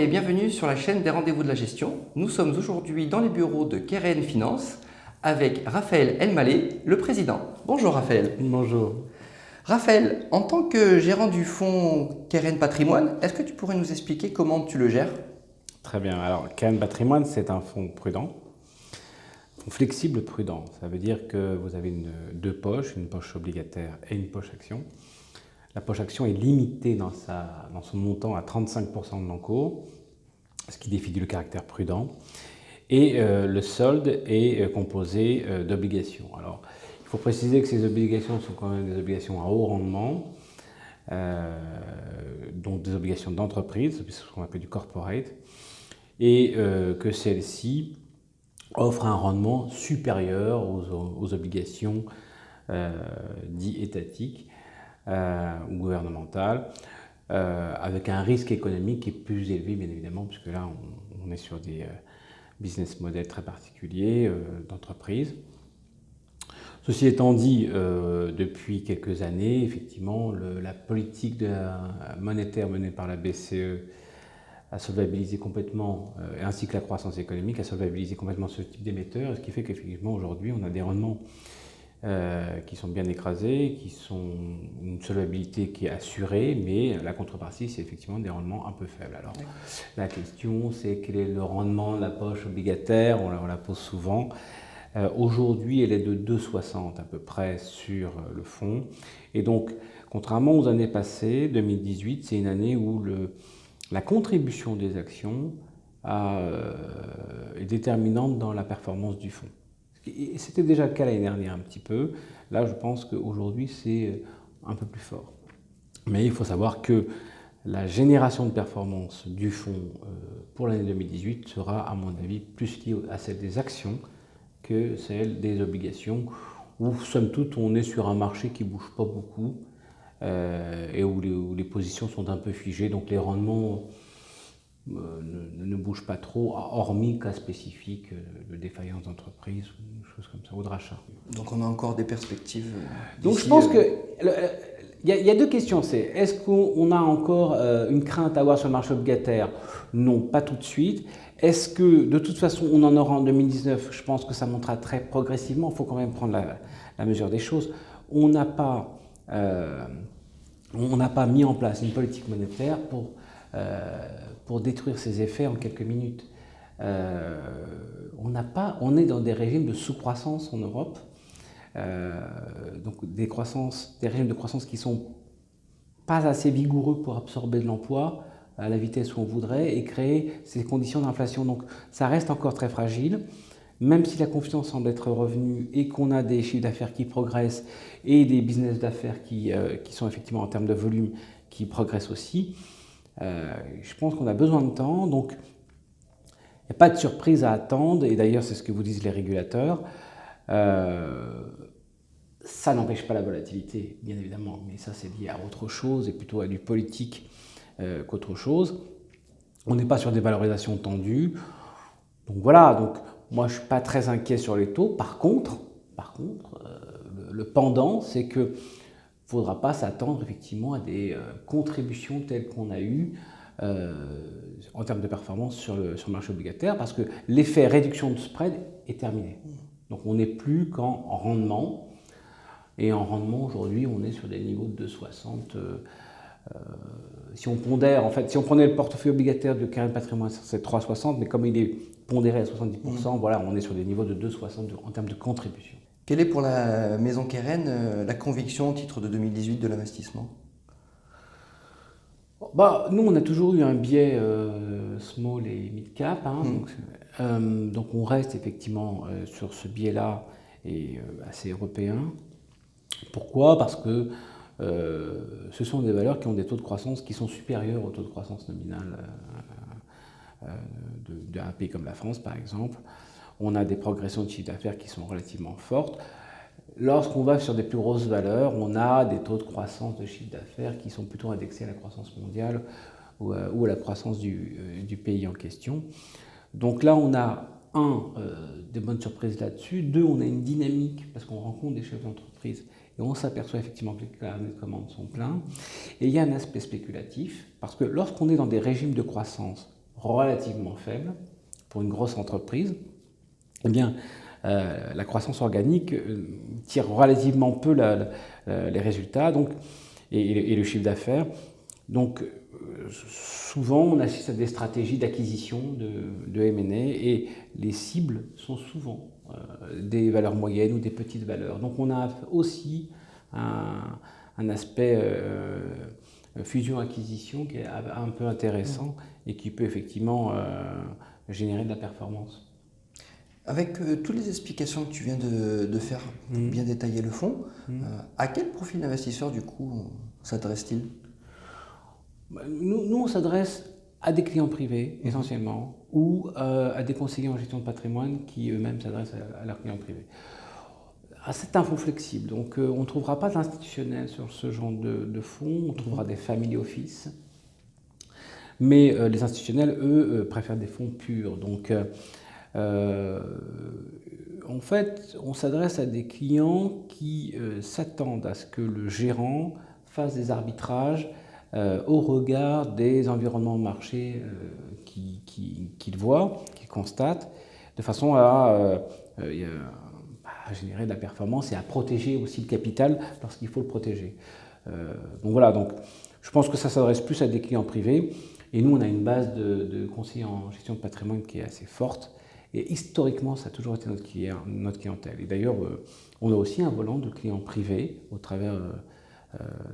et bienvenue sur la chaîne des rendez-vous de la gestion. Nous sommes aujourd'hui dans les bureaux de Keren Finance avec Raphaël Elmaleh, le président. Bonjour Raphaël. Bonjour. Raphaël, en tant que gérant du fonds Keren Patrimoine, est-ce que tu pourrais nous expliquer comment tu le gères? Très bien. Alors, Keren Patrimoine, c'est un fonds prudent, fonds flexible prudent. Ça veut dire que vous avez deux poches, une poche obligataire et une poche action. La poche action est limitée dans son montant à 35% de l'encours, ce qui définit le caractère prudent. Et le solde est composé d'obligations. Alors, il faut préciser que ces obligations sont quand même des obligations à haut rendement, donc des obligations d'entreprise, ce qu'on appelle du corporate, et que celles-ci offrent un rendement supérieur aux obligations dites étatiques ou gouvernementales, avec un risque économique qui est plus élevé, bien évidemment, puisque là, on est sur des business models très particuliers d'entreprise. Ceci étant dit, depuis quelques années, effectivement, la politique monétaire menée par la BCE a solvabilisé complètement, ainsi que la croissance économique, a solvabilisé complètement ce type d'émetteurs, ce qui fait qu'effectivement, aujourd'hui, on a des rendements qui sont bien écrasés, qui sont une solvabilité qui est assurée, mais la contrepartie, c'est effectivement des rendements un peu faibles. Alors, la question, c'est quel est le rendement de la poche obligataire? On la pose souvent. Aujourd'hui, elle est de 2,60 à peu près sur le fonds. Et donc, contrairement aux années passées, 2018, c'est une année où la contribution des actions est déterminante dans la performance du fonds. C'était déjà le cas l'année dernière un petit peu. Là, je pense qu'aujourd'hui, c'est un peu plus fort. Mais il faut savoir que la génération de performance du fonds pour l'année 2018 sera, à mon avis, plus liée à celle des actions que celle des obligations, où, somme toute, on est sur un marché qui ne bouge pas beaucoup et où les positions sont un peu figées. Donc les rendements ne bougent pas trop, hormis cas spécifiques de défaillance d'entreprise ou des choses comme ça, ou de rachat. Donc on a encore des perspectives. Donc je pense que il y a deux questions. Est-ce qu'on a encore une crainte à avoir sur le marché obligataire? Non, pas tout de suite. Est-ce que de toute façon on en aura en 2019? Je pense que ça montera très progressivement. Il faut quand même prendre la mesure des choses. On n'a pas mis en place une politique monétaire pour détruire ses effets en quelques minutes. On est dans des régimes de sous-croissance en Europe, donc des régimes de croissance qui ne sont pas assez vigoureux pour absorber de l'emploi à la vitesse où on voudrait et créer ces conditions d'inflation. Donc ça reste encore très fragile, même si la confiance semble être revenue et qu'on a des chiffres d'affaires qui progressent et des business d'affaires qui sont effectivement en termes de volume qui progressent aussi. Je pense qu'on a besoin de temps, donc il n'y a pas de surprise à attendre, et d'ailleurs c'est ce que vous disent les régulateurs. Ça n'empêche pas la volatilité, bien évidemment, mais ça c'est lié à autre chose, et plutôt à du politique qu'autre chose. On n'est pas sur des valorisations tendues, donc voilà, donc moi je ne suis pas très inquiet sur les taux. Par contre, le pendant, c'est que il ne faudra pas s'attendre effectivement à des contributions telles qu'on a eues en termes de performance sur le marché obligataire, parce que l'effet réduction de spread est terminé. Donc on n'est plus qu'en rendement, et en rendement aujourd'hui on est sur des niveaux de 2,60. Si on pondère, en fait, si on prenait le portefeuille obligataire de Keren Patrimoine, c'est 3,60, mais comme il est pondéré à 70%, voilà, on est sur des niveaux de 2,60 en termes de contribution. Quelle est pour la maison Keren la conviction au titre de 2018 de l'investissement? Nous, on a toujours eu un biais small et mid cap, donc on reste effectivement sur ce biais-là et assez européen. Pourquoi? Parce que ce sont des valeurs qui ont des taux de croissance qui sont supérieurs au taux de croissance nominal d'un pays comme la France, par exemple. On a des progressions de chiffre d'affaires qui sont relativement fortes. Lorsqu'on va sur des plus grosses valeurs, on a des taux de croissance de chiffre d'affaires qui sont plutôt indexés à la croissance mondiale ou à la croissance du pays en question. Donc là, on a des bonnes surprises là-dessus. Deux, on a une dynamique parce qu'on rencontre des chefs d'entreprise et on s'aperçoit effectivement que les carnets de commandes sont pleins. Et il y a un aspect spéculatif parce que lorsqu'on est dans des régimes de croissance relativement faible pour une grosse entreprise, eh bien, la croissance organique tire relativement peu les résultats et le chiffre d'affaires. Donc, souvent, on assiste à des stratégies d'acquisition de M&A et les cibles sont souvent des valeurs moyennes ou des petites valeurs. Donc, on a aussi un aspect fusion-acquisition qui est un peu intéressant et qui peut effectivement générer de la performance. Avec toutes les explications que tu viens de faire pour bien détailler le fonds, à quel profil d'investisseur du coup s'adresse-t-il? Nous, on s'adresse à des clients privés essentiellement ou à des conseillers en gestion de patrimoine qui eux-mêmes s'adressent à leurs clients privés. C'est un fonds flexible, donc on ne trouvera pas d'institutionnels sur ce genre de fonds, on trouvera des family office, mais les institutionnels, eux, préfèrent des fonds purs. Donc, en fait, on s'adresse à des clients qui s'attendent à ce que le gérant fasse des arbitrages au regard des environnements de marché qu'il voit, qu'il constate, de façon à générer de la performance et à protéger aussi le capital lorsqu'il faut le protéger. Donc voilà, donc, je pense que ça s'adresse plus à des clients privés. Et nous, on a une base de conseillers en gestion de patrimoine qui est assez forte. Et historiquement, ça a toujours été notre clientèle. Et d'ailleurs, on a aussi un volant de clients privés au travers de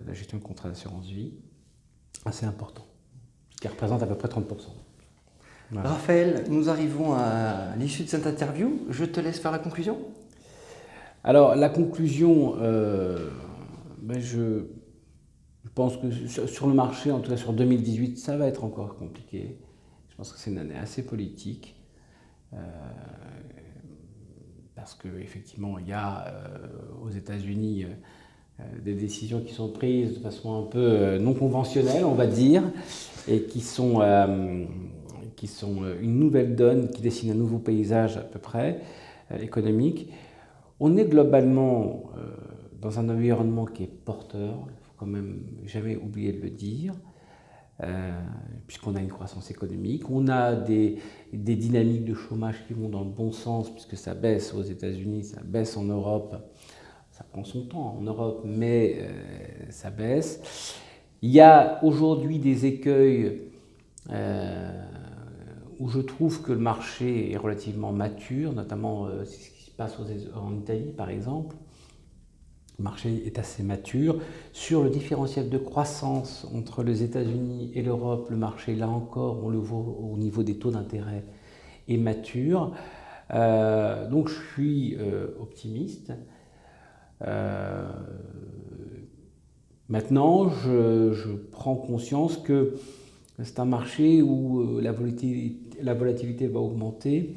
la gestion de contrats d'assurance vie, assez important, qui représente à peu près 30%. Voilà. Raphaël, nous arrivons à l'issue de cette interview. Je te laisse faire la conclusion. Alors, la conclusion, je pense que sur le marché, en tout cas sur 2018, ça va être encore compliqué. Je pense que c'est une année assez politique. Parce qu'effectivement, il y a aux États-Unis des décisions qui sont prises de façon un peu non conventionnelle, on va dire, et qui sont une nouvelle donne, qui dessine un nouveau paysage à peu près économique. On est globalement dans un environnement qui est porteur, il ne faut quand même jamais oublier de le dire, puisqu'on a une croissance économique. On a des dynamiques de chômage qui vont dans le bon sens, puisque ça baisse aux États-Unis, ça baisse en Europe. Ça prend son temps en Europe, mais ça baisse. Il y a aujourd'hui des écueils où je trouve que le marché est relativement mature, notamment ce qui se passe en Italie par exemple. Le marché est assez mature. Sur le différentiel de croissance entre les États-Unis et l'Europe, le marché, là encore, on le voit au niveau des taux d'intérêt, est mature. Donc je suis optimiste. Maintenant, je prends conscience que c'est un marché où la volatilité va augmenter.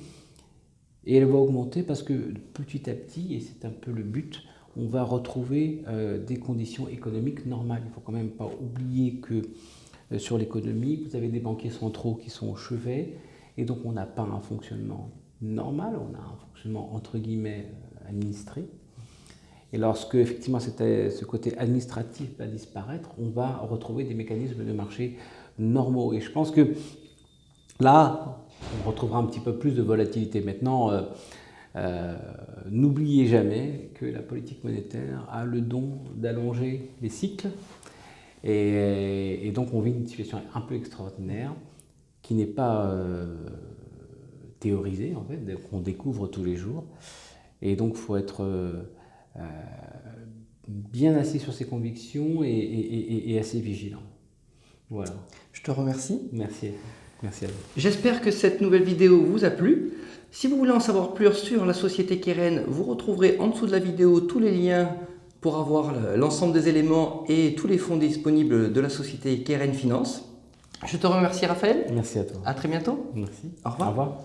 Et elle va augmenter parce que petit à petit, et c'est un peu le but, on va retrouver des conditions économiques normales. Il ne faut quand même pas oublier que sur l'économie, vous avez des banquiers centraux qui sont au chevet, et donc on n'a pas un fonctionnement normal, on a un fonctionnement entre guillemets administré. Et lorsque effectivement ce côté administratif va disparaître, on va retrouver des mécanismes de marché normaux. Et je pense que là, on retrouvera un petit peu plus de volatilité. Maintenant, n'oubliez jamais que la politique monétaire a le don d'allonger les cycles. Et donc, on vit une situation un peu extraordinaire qui n'est pas théorisée, en fait, qu'on découvre tous les jours. Et donc, il faut être bien assis sur ses convictions et assez vigilant. Voilà. Je te remercie. Merci. Merci à vous. J'espère que cette nouvelle vidéo vous a plu. Si vous voulez en savoir plus sur la société Keren, vous retrouverez en dessous de la vidéo tous les liens pour avoir l'ensemble des éléments et tous les fonds disponibles de la société Keren Finance. Je te remercie Raphaël. Merci à toi. À très bientôt. Merci. Au revoir. Au revoir.